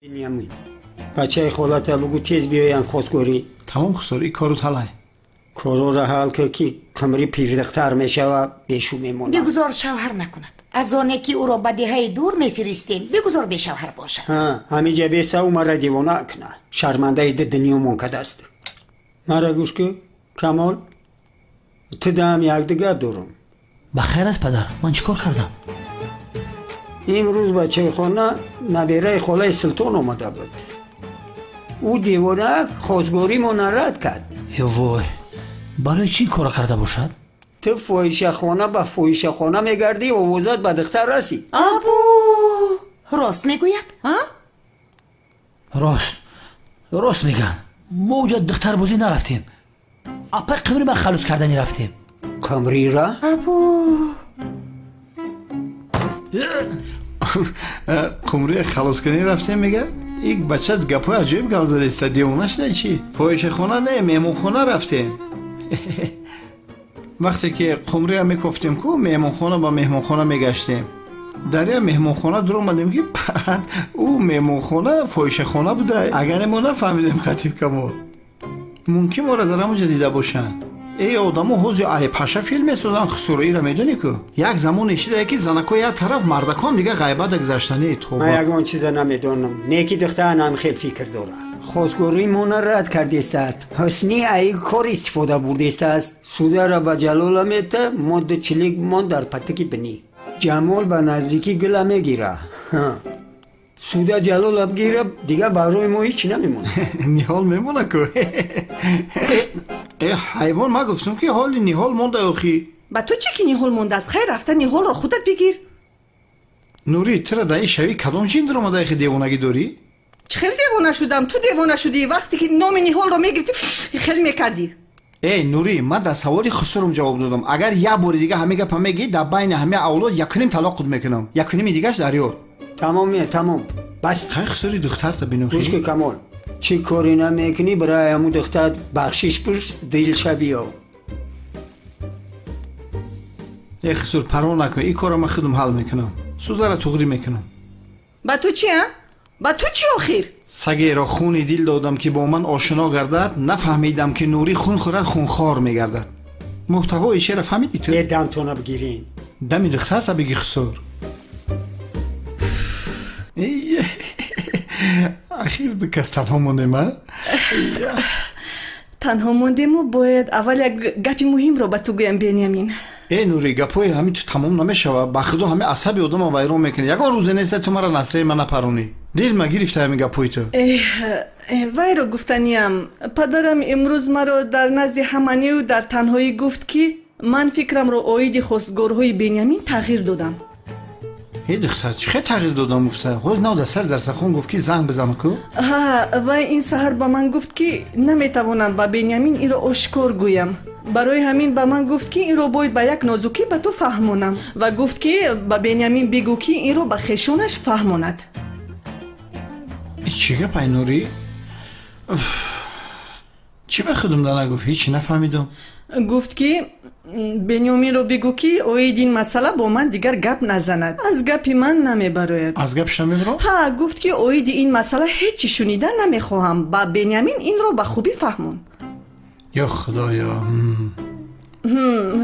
بنیامین بچه خالته بگو تیز بیاین خواستگاری. تمام خسار این کارو تلای کارو را حل که کمری پیردختر میشه و بشو میمونه. بگذار شوهر نکند. از آنه که او را به دهه دور میفرستیم بگذار به شوهر باشد. همه جا بیسته و مرا دیوانه کنه. شرمنده دنیا منکد است. مرا گوش که کمال تدام یک دیگر دارم. بخیر است پدر، من چیکار کردم؟ امروز بچه خانه نبیره خاله سلطان آمده بود. او دیوانه خواستگاری ما رد کرد. وای، برای چی کار کرده باشد؟ تو فاحشه خانه به فاحشه خانه میگردی و آوازت به دختر رسی. ابو راست میگوید؟ راست میگن. ما اونجا دختر بازی نرفتیم. اپا قمری من خلوص کردنی رفتیم. کمری را؟ ابو قمری خلاص کنی رفتیم میگه یک بچه گپای عجیب گوزده است. دیوانش نه چی فاحش خانه نه مهمون خانه رفتیم. وقتی که قمری هم میگفتیم که مهمون خانه با مهمون خانه میگشتیم در یه مهمون خانه در اومدیم که بعد او مهمون خانه فاحش خانه بوده. اگر ما نفهمیدیم خطیب کمال ممکن ما را در همونجا دیده باشن. ای آدم ها حوض ای پشه فیلم میسازن خسروی را میدونی که یک زمان اشیده که زنکا یک طرف مردکان دیگه غیبت گذشتنی توبه. من یگان چیز نمیدونم. نیکی دختر هم خیلی فکر داره. خواستگاری من رد کرده است. حسنی ای کار استفاده برده است. سوده را به جلال میته ماده چلیک من در پتکی بنی. جمال به نزدیکی گل میگیره. سوده جلال بگیره دیگه برای ما هیچ نمیمونه. نیحال میمونه که ای حیوان ما گفتم که حال نیحال مونده آخی. با تو چی که نیحال مونده است؟ خیر رفته نیحال را خودت بگیر. نوری ترا در این شوی کدام جین در اومده خیلی دیوانگی داری؟ چه خیلی دیوانه شدم؟ تو دیوانه شدی وقتی که نام نیحال را میگرفتی خیلی میکردی. ای نوری من در سوالی خسرم جواب دادم. اگر یه بار دیگه همه گپ میگی در بین همه اولاد یکنیم طلاق خود میکنم. یکنیم دیگهش در یاد. تمام بس. خیلی خسری دختر تا بینم گوش که کمال چی کاری نمیکنی برای همون دختر بخشش پرس دل شبیه. ای خسر پروا نکن این کارو من خودم حل میکنم. سوده را تغری میکنم. با تو چی ها؟ با تو چی آخیر؟ سگی را خونی دل دادم که با من آشنا گردد. نفهمیدم که نوری خون خورد خونخوار میگردد. محتوای شعر فهمیدی تو؟ یه دم تو نبگیرین. دمی دختر تا بگی خسر. اخیر دو کس تنها مونده ما. تنها موندیم و باید اول یک گپی مهم رو به تو گویم بنیامین. ای نوری گپای همین تو تمام نمیشوه. با خدا همه عصبی آدم ویران میکنه. یگان روز نیست تو مرا نصره من نپرونی. دل ما گرفته همین گپای تو. وای رو گفتنیم پدرم امروز مرا در نزد همانی و در تنهایی گفت که من فکرم رو آید خواستگارهای بنیامین تغییر دادم. ای دختر چه خیلی تغییر دادم گفته. خوز نو دستر در سخون گفت که زنگ بزنم کو. و این سحر با من گفت که نمیتوانم با بنیامین این رو آشکار گویم. برای همین با من گفت که این رو باید با یک نازکی به تو فهمونم و گفت که با بنیامین بگو که این رو به خشونش فهموند. چی گپ ای نوری؟ چی به خودم در نگفت؟ هیچی نفهمیدم. گفت که بنیامین رو بگو که اوید این مسئله با من دیگر گپ نزند. از گپی من نمیبراید. از گپش نمیبرم؟ گفت که اوید این مسئله هیچی شنیدن نمیخواهم. با بنیامین این رو به خوبی فهمون. یا خدایا.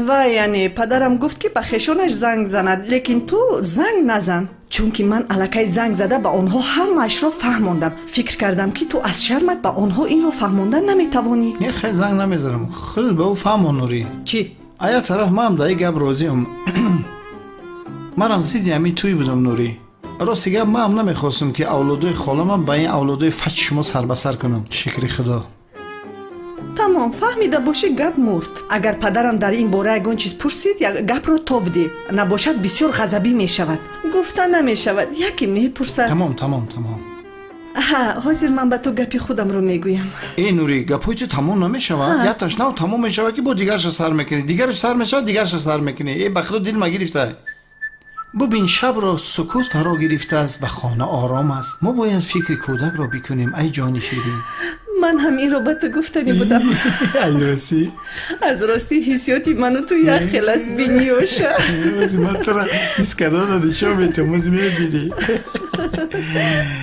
و یعنی پدرم گفت که به خشونش زنگ زند لیکن تو زنگ نزن چون که من الکی زنگ زده به آنها همش رو فهموندم. فکر کردم که تو از شرمت به آنها این رو فهموندن نمیتوانی. یه خیلی زنگ نمیذارم. خودت به او فهمون نوری. چی؟ ایا طرف ما هم دایی گپ راضیم. منم زیدی همین توی بودم نوری. راستی گپ ما هم نمیخواستم که اولادای خالم با این اولادای فچ شما سر به سر کنم. شکر خدا. تمام فهمیده باشی گپ مرد. اگر پدرم در این باره یگان چیز پرسید یک گپ رو تا بده نباشد بسیار غضبی می شود. گفتن نمی شود یکی می پرسد. تمام. حاضر من به تو گپی خودم رو میگویم. ای نوری گپای تو تمام نمیشوه. یا تشنه و تمام میشوه که با دیگرش سر میکنی. دیگرش سر میشوه دیگرش سر میکنی. ای بخدا دل ما گرفته. ببین شب را سکوت فرا گرفته است و خانه آرام است. ما باید فکر کودک را بکنیم ای جان شیرین. من هم این رو به تو گفتنی بودم. از راستی از راستی حسیاتی منو تو یک خلاص بینیوشه. موزی من تو را ایست کدان نشون میتونم موزی میبینی.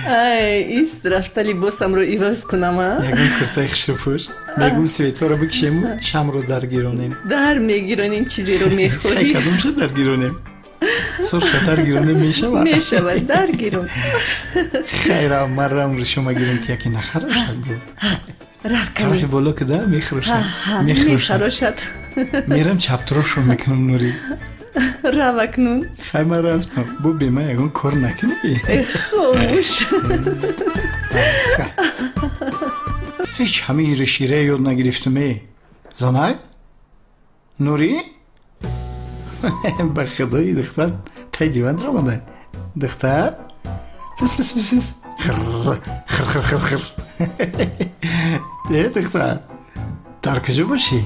ای ایست رفته لباسم رو ایواز کنم ها. یکم کرتای خشپوش میگم سویتا رو بکشیم و شم رو درگیرونیم. در میگیرونیم چیزی رو میخوریم. کدوم شد درگیرونیم؟ سرخ درگیرونیم میشود؟ میشود درگیرون. خیره مرم رو شما گیرم که یکی نخروشد بود. رفت طرف کنیم. بالا که ده میخروشد. میخروشد. میرم چپتراش رو میکنم نوری. روکنون. خیلی من رفتم بو به من یکم کار نکنی. خوش. هیچ همه شیره یاد نگرفتم. زنای؟ نوری؟ به خدای دختر تای دیوان در آمده. دختر؟ بس بس بس بس. خر خر خر خر. دختر در کجا باشی؟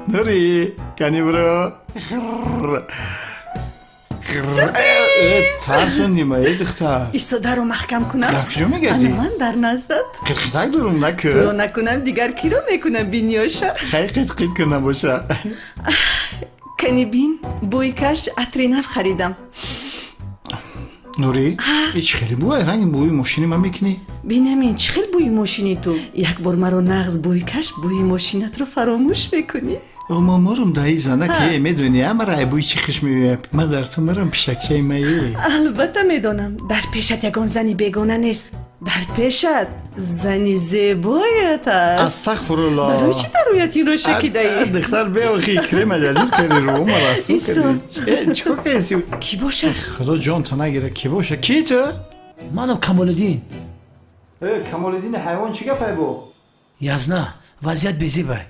نوری کنی برو. خر خر. ترسوندیم ای دختر. ایستاده رو محکم کنم. در کجا میگردی؟ من در نزدت. قطقیتک دارم نکه. تو نکنم دیگر کی رو میکنم بینیوشه. خیلی قطقیت که نباشه. کنی بین بوی کش عطر نف خریدم. نوری هیچ خیلی بوی رنگ بوی ماشینی من میکنی؟ بینمین چه خیلی بوی ماشینی تو. یک بار مرا نغز بوی کش بوی ماشینت رو فراموش میکنی. اما مرم دایی زنه که میدونی اما رای بوی چی خوش میویم. من در تو مرم پیشکشه مایی. البته میدونم در پیشت یگان زنی بیگانه نیست. در پیشت زنی زیبایت است. استغفرالله. برای چی در رویت این رو شکیده ای؟ دختر بیا خیلی کریم اجازت کردی رو ما رسول کردی. چکو کسی؟ کی باشه؟ خدا جان تا نگیره کی باشه؟ کی تو؟ منم کمالالدین. کمالالدین حیوان چی گپی بو؟ یزنا وضعیت بیزیبه.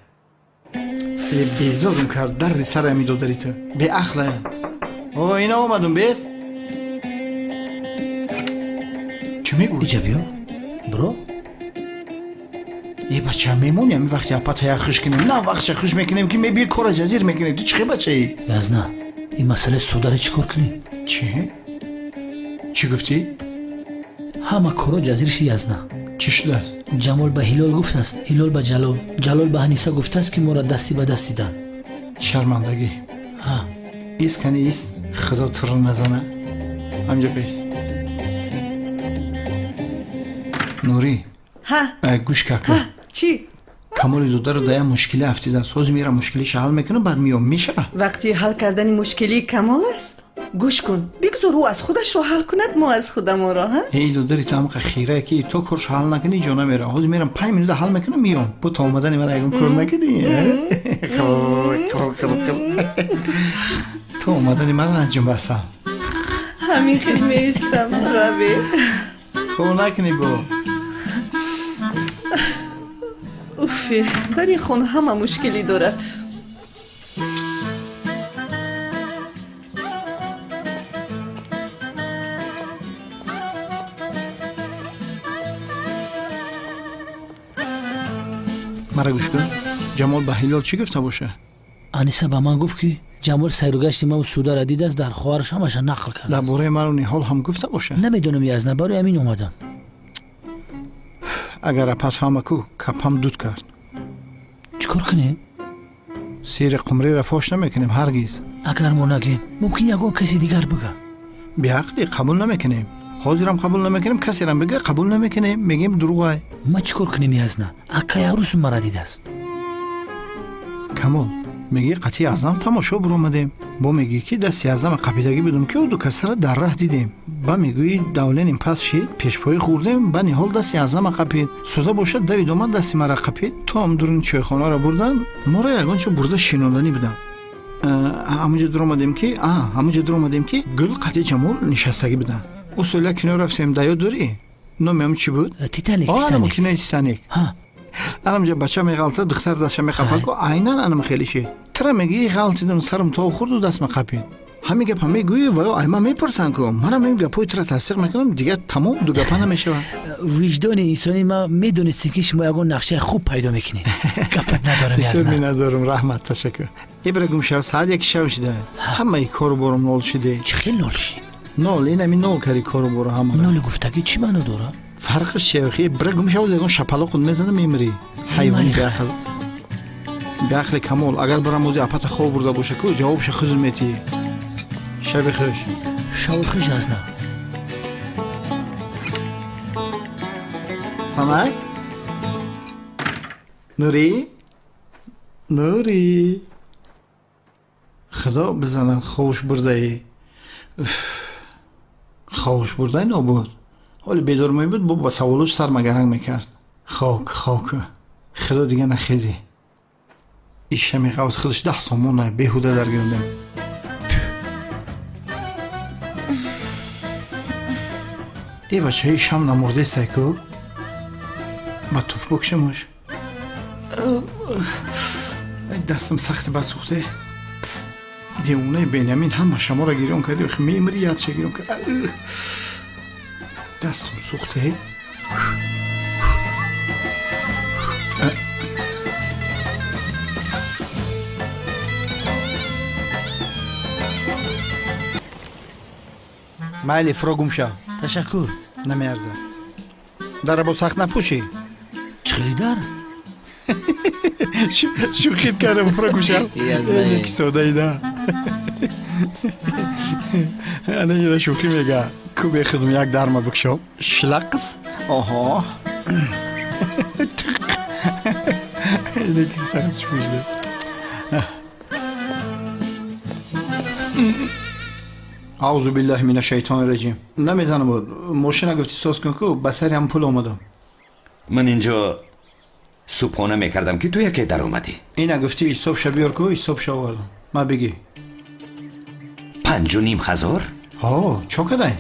بیزارم کرد دردی سر امی دو داری تو. به اخله. آقا اینا آمدون بیست. چه میگوی؟ ایجا بیا برو. یه بچه هم میمونیم وقتی اپا خوش کنیم نه وقتی خوش میکنیم که میبیر کار جزیر میکنیم. تو چه بچه ای؟ یزنا این مسئله سوداره چی کار کنیم؟ چی؟ چی گفتی؟ همه کارا جزیرش یزنا. چی شده است؟ جمال به هلال گفت است، هلال به جلال، جلال به هنیسا گفته است که ما را دستی به دست دیدن. شرمندگی. ها ایست کنی ایست خدا تو رو نزنه. همجا بیست. نوری ها گوش که چی؟ کمال دوده رو دایم مشکلی افتیده است. سوز میره مشکلیش حل میکنه بعد میام میشه. وقتی حل کردن مشکلی کمال است گوش کن بگذار او از خودش رو حل کند ما از خودم را ها. ای دودری تو هم خیره که تو کارش حل نکنی جا نمیره. حوز میرم 5 منوت حل میکنم میام. با تا آمدن من اگه کار نکنی تو آمدن من انجام بسم. همین خیلی میستم روی کار نکنی با اوفی در این خونه همه مشکلی دارد. مرا گوش کن. جمال به هلال چی گفته باشه؟ انیسا به من گفت که جمال سیروگشت ما و سودا را دید است در خواهرش همش نقل کرد. درباره من و نیحال هم گفته باشه؟ نمیدونم یزنا برای همین اومدم. اگر پس فهمه کو کپم دود کرد. چیکار کنیم؟ سیر قمری را فاش نمیکنیم هرگز. اگر ما نگیم ممکن یگان کسی دیگر بگه. به عقلی قبول نمیکنیم. حاضرم قبول نمیکنیم کسی را بگه قبول نمیکنیم میگیم دروغه. ما چیکار کنیم یزنا؟ اکا یاروس مرا دید است. کمال میگی قطعی اعظم تماشا برآمدیم. با میگی که دستی اعظم قبیلگی بدون که او دو کس را در راه دیدیم. با میگویی دولین پس شید پیش پای خوردیم با نیحال دستی اعظم قپید. سودا باشد دوید اومد دستی مرا قپید. تو هم درون چایخانه را بردن ما را یگان چه برده شینولانی بدن. همونجا در اومدیم که گل قطعی جمال نشستگی بدن. اصولا کنار رفتیم دایا دوری. نامم چی بود؟ تیتانیک. آنم کنه تیتانیک. ها الان بچه میغلطه دختر دستش میخپه کو عیناً انم خیلی شه. ترا میگی غلطیدم سرم تا خورد و دست مقپید. همین گپ میگویی و ایما میپرسن که منم این گپای ترا تصدیق میکنم دیگه تمام دو گپا نمیشه. وجدان انسانی ما میدونستی که شما یگان نقشه خوب پیدا میکنی. گپت ندارم بسیار یزنا. ندارم رحمت تشکر. ایبرگم شب ساعت یک شب شده. همه ای کارو برم نول شده. چه خیلی نول شی؟ نول این همین نول کاری کارو برو همه. نول گفتگی چی معنی داره؟ فرقش چیه خیلی برای گمشه و زیگان شپلو خود میزنه میمری حیوانی به اخل کمال اگر برای موزی اپت خواب برده باشه که جوابش خزل میتی شب خوش شب خوش از نه سمک نوری نوری خدا بزنن خوش برده ای خوش برده ای نبود حالی بیدار می بود با سوالوش سر مگرنگ میکرد خاک خدا دیگه نخیزی ایش همی قوز خودش 10 سامونه بیهوده در گرندم ای بچه های شم نمورده سایکو با توف بکشمش دستم سخت بد سوخته دیونه بنیامین همه شما را گیرون کردی و میمری یاد چه گیرون کرد دستم سوخته مایلی فرا گم شو تشکر نمیارزه در با سخت نپوشی چخیلی در شوخیت کردم فرا گم شو یکی سوده ای ده انا یه شوخی میگه کو به خدم یک درما بکشو شلقس آها اینه کی سختش میشه اعوذ بالله من الشیطان الرجیم نمیزنم بود ماشین گفتی ساز کن که بسری هم پول آمدم من اینجا صبحانه میکردم که تو یکی در اومدی اینه گفتی صبح شبیار که صبح شواردم ما بگی 5,500 ها چو کدای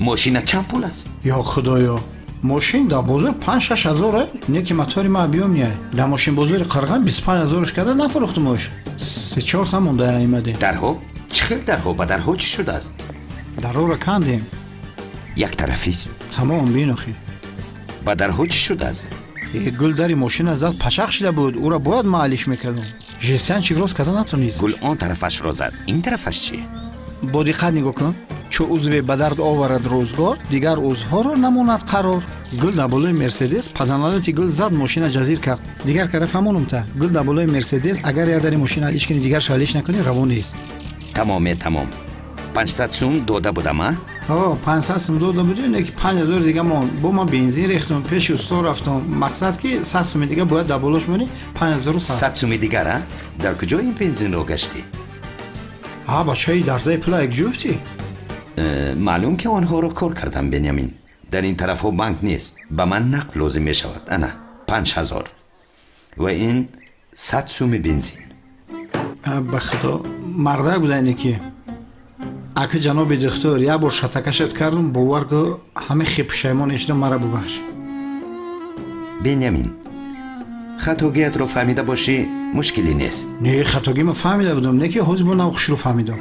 ماشین چند پول است؟ یا خدایا ماشین در بزرگ 5-6 هزاره نه که مطاری ما بیام نیای در ماشین بزرگ قرغن 25,000 کرده نفروختمش 3-4 تا مونده ایمده درها؟ چخیل درها؟ با درها چی شده است؟ درها را کندیم یک طرفی است تمام بینخی با درها چی شده است؟ گل داری ماشین از دست پچق شده بود او را باید معلیش میکردم جسیان چی راست کده نتونیست گل آن طرفش را زد این طرفش چیه؟ با دقت نگاه کن چو عضو به درد آورد روزگار دیگر عضوها را نماند قرار گل در بالای مرسدس پدنالتی گل زد ماشین جزیر کرد دیگر کاره فهمونم تا گل در بالای مرسدس اگر یا در ماشین الیش کنی دیگر شالیش نکنی روان نیست تمام 500 سوم داده بودم ها؟ 500 سوم داده بودی نه که 5000 دیگه با من بنزین ریختم پیش استا رفتم مقصد که 100 سوم دیگه باید در بالاش مونی 5100 100 سوم دیگر ها؟ در کجا این بنزین رو گشتی؟ بچه‌ای درزای پلا یک جفتی معلوم که آنها رو کار کردم بنیامین در این طرف ها بانک نیست به من نقد لازم می شود انا 5000 و این 100 سوم بنزین به خدا مرده بوده اینه که اگه جناب دکتر یه بار شتکشت کردم باور که همه خیلی پشیمان اشتم مرا ببخش بنیامین خطاگیت رو فهمیده باشی مشکلی نیست نه خطاگی من فهمیده بودم نه که حزب نوخش رو فهمیدم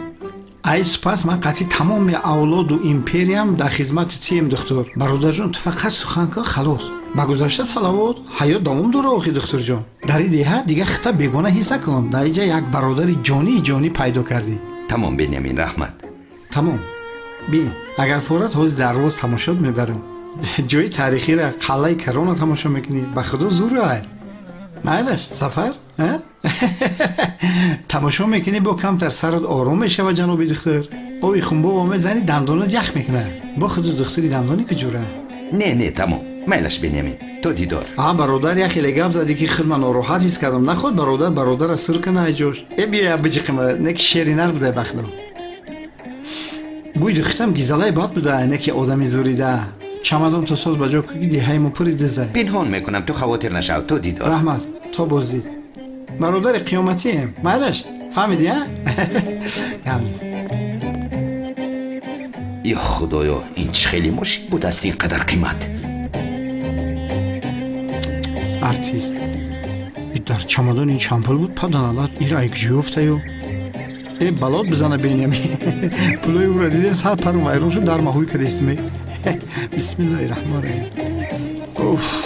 ای سپاس من قطعی تمام اولاد و ایمپریم در خدمت تیم دکتر برادر جان تو فقط سخن که خلاص با گذشته صلوات حیات دوام داره آخی دکتر جان در این دیه دیگه خطا بیگانه حس نکن در اینجا یک برادر جانی پیدا کردی تمام بنیامین رحمت تمام بین اگر فورت حوز در روز تماشات میبرم جای تاریخی را قلعه کرون تماشا میکنی به خدا زور های مایلش سفر تماشا میکنی با کمتر سرت آروم میشه و جناب دکتر اوی خونبا با من زنی دندانات یخ میکنه با خدا دکتری دندانی که جوره نه تمام میلش بنیامین تو دیدار برادر یه خیلی گپ زدی که خود من ناراحت حس کردم نخود برادر از سر کنه ای جوش بیا بجقم نه که شیرینر بوده بخدا بوی دختم گیزلای باد بوده نه که آدمی زوریده چمدان تو ساز بجا که دیهایمو پری دزده پنهان میکنم تو خواطر نشو تو دیدار رحمت تو بازدید برادر قیامتی هم مالش فهمیدی ها؟ نیست یا خدایا این چه خیلی مشکل بود است اینقدر قیمت ارتیست در چمدان این چمپل بود پدنالات ایرا یک جیوفته یو ای بلاد بزنه بینیمی پلوی او را دیدیم سر پرم ایرون شد در ماهوی که دیستمی بسم الله الرحمن الرحیم اوف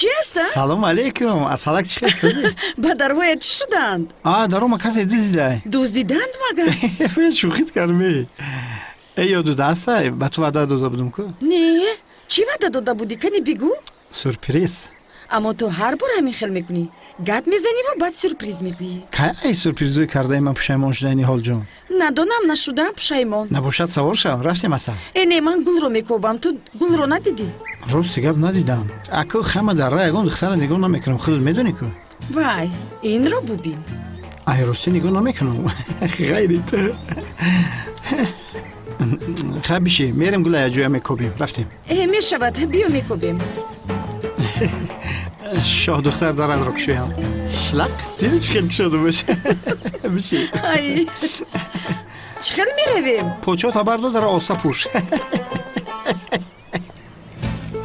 چی هستن؟ سلام علیکم اصالک چی خیلی به دروایت چی شدند؟ درو کسی دیده دزدیدند مگر؟ فیل شوخیت کردمی یادو دسته به تو وعده داده بودم که نه چی وعده داده بودی کنی بگو؟ سورپریز اما تو هر بار همین خیل میکنی گپ میزنی و بعد سورپریز میگویی که ای سورپریزوی کرده من پشیمان شده اینی حال جان ندانم نشدم پشیمان نباشد سوار شم رفتیم اصلا نه من گل رو میکوبم تو گل رو ندیدی روز گپ ندیدم اکو خمه در راه اگون دختر نگاه نمیکنم خودت میدونی که وای این رو ببین ای راستی نگاه نمیکنم خیلی تو خب بشی میرم گل اجویا میکوبیم رفتیم میشود بیا میکوبیم شاه دختر دارد رو کشویم شلق دیدی چی خیلی کشاده باشه بشی ای چه خیلی میرویم پوچو تا بردو در آسا پوش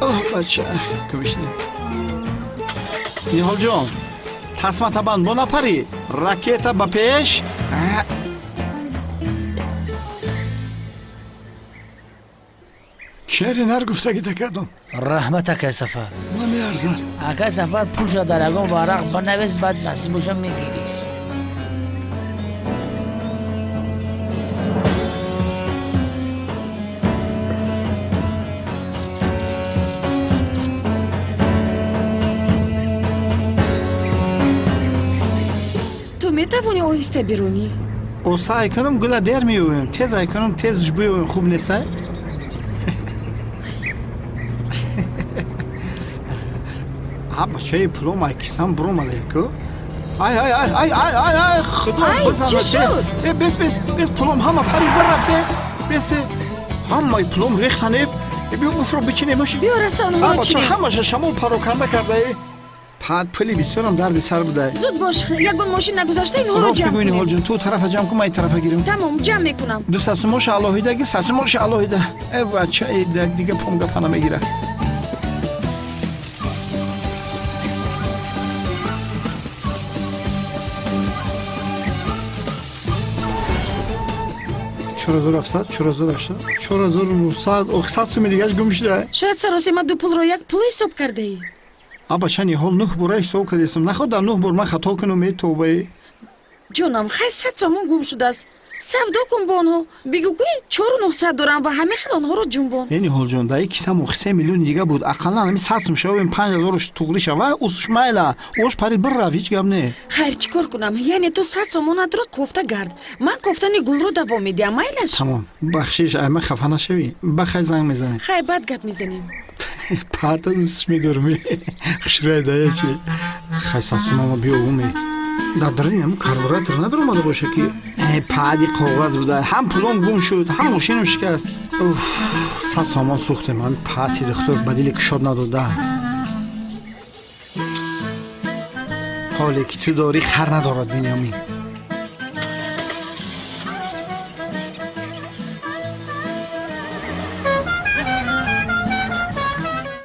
اوه بچه کبشنیم نیحال جان تصمه تبند با نپری راکیتا با پیش شعری نر گفتگی تکردم رحمت اکه سفر نمی ارزن اکه سفر پوش در اگون ورق بنویس بعد نصیبشو میگیری تو میتوانی آهسته بیرونی او سعی کنم گل در میویم تیز ای کنم تیزش بیویم خوب نیسته بچه پلوم ای کسام بروم علیکو ای خدا بزن چی شد؟ بس پلوم همه پری بر رفته بس همه پلوم ریختنه بیا بفرو بچینه باشی بیا رفتن ها بچه چینه همه شمال پروکنده کرده پاد پلی بسیارم درد سر بده زود باش یکون ماشین نگذاشته اینها رو راست جمع بگوینی کنیم حال جان تو طرف جمع کن من این طرف گیرم تمام جمع میکنم دو سسوماش الهیده گی سسوماش الهیده ای بچه ای دیگه پوم گپانه میگیره چرا زور افسد چرا زور افسد چرا زور نوصد اخصد سومی دیگهش گم شده شاید سراسی ما دو پول رو یک پول حساب کرده ای ابا چنی حال نه برای حساب کردیستم نخود در نه بر من خطا کنم ای توبه جانم خیلی 100 سامون گم شده است سفدا کن با آنها بگو که 4900 دارم و همه خیلی آنها رو جنبان یعنی حال جان در یک کیسه 3 میلیون دیگه بود اقلا همی 100 سوم شویم 5000 توغری شوه اوسش مایلا اوش پری بر رو هیچ گپ نه خیر چیکار کنم یعنی تو 100 سامون رو کوفته گرد من کوفتنی گل رو دوام میدم مایلش تمام بخشش اما خفه نشوی بخیر زنگ میزنه خیلی بد گپ میزنیم پاتا دوست میدرمی خشرای دایه چی خیلی ساسوما بیا اومی در درین همون کربوراتر نداره اومده باشه که پادی کاغذ بوده هم پلوم گم شد هم ماشینم شکست اوف 100 سامان سوخته من پاتی رختور بدیل کشاد نداده حالی که تو داری خر ندارد بینیامین